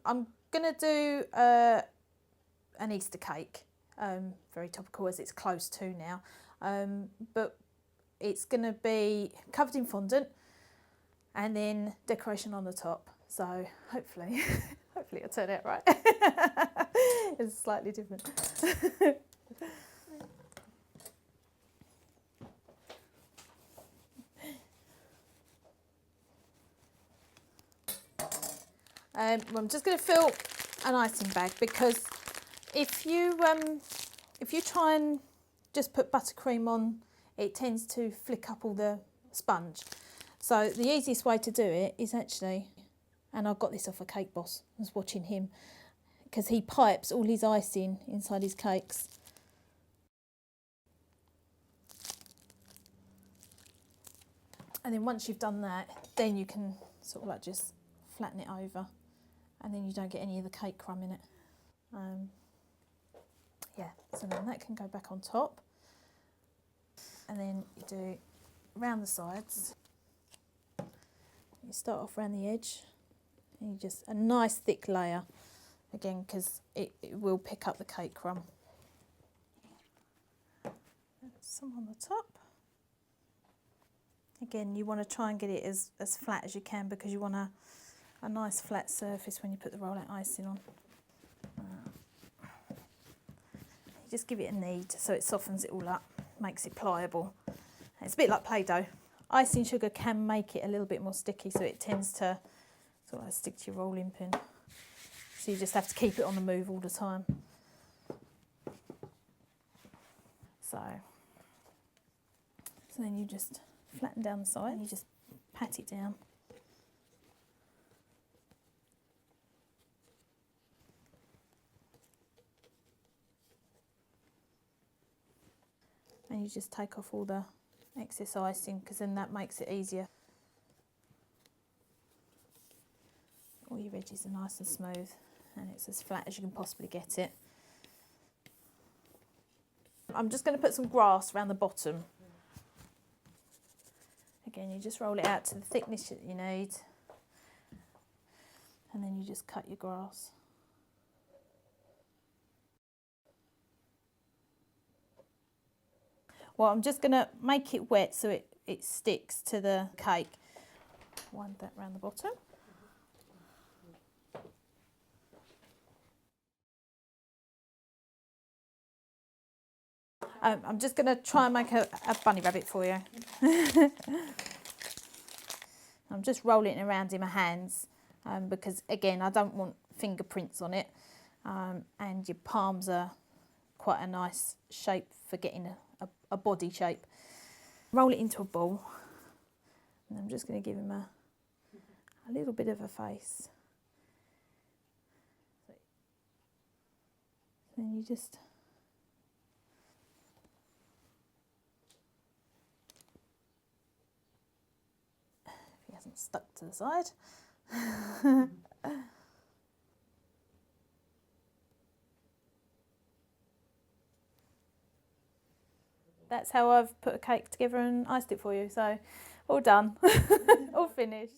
I'm going to do an Easter cake, very topical as it's close to now, but it's going to be covered in fondant and then decoration on the top. So hopefully, hopefully it'll turn out right. It's slightly different. I'm just going to fill an icing bag, because if you try and just put buttercream on, it tends to flick up all the sponge. So the easiest way to do it is actually, and I got this off a cake boss, I was watching him, because he pipes all his icing inside his cakes. And then once you've done that, then you can sort of like just flatten it over, and then you don't get any of the cake crumb in it. Yeah, so then that can go back on top. And then you do around the sides. You start off around the edge, and you just, a nice thick layer, again, because it will pick up the cake crumb. Some on the top. Again, you want to try and get it as flat as you can, because you want a nice flat surface when you put the roll-out icing on. You just give it a knead so it softens it all up, makes it pliable. It's a bit like Play-Doh. Icing sugar can make it a little bit more sticky, so it tends to sort of stick to your rolling pin. So you just have to keep it on the move all the time. So then you just flatten down the side, and you just pat it down. And you just take off all the excess icing, because then that makes it easier. All your edges are nice and smooth, and it's as flat as you can possibly get it. I'm just going to put some grass around the bottom. Again, you just roll it out to the thickness that you need, and then you just cut your grass. Well, I'm just going to make it wet so it sticks to the cake. Wind that around the bottom. I'm just going to try and make a bunny rabbit for you. I'm just rolling it around in my hands, because again, I don't want fingerprints on it, and your palms are quite a nice shape for getting a body shape. Roll it into a ball, and I'm just going to give him a little bit of a face. Then you just hasn't stuck to the side. That's how I've put a cake together and iced it for you. So all done, all finished.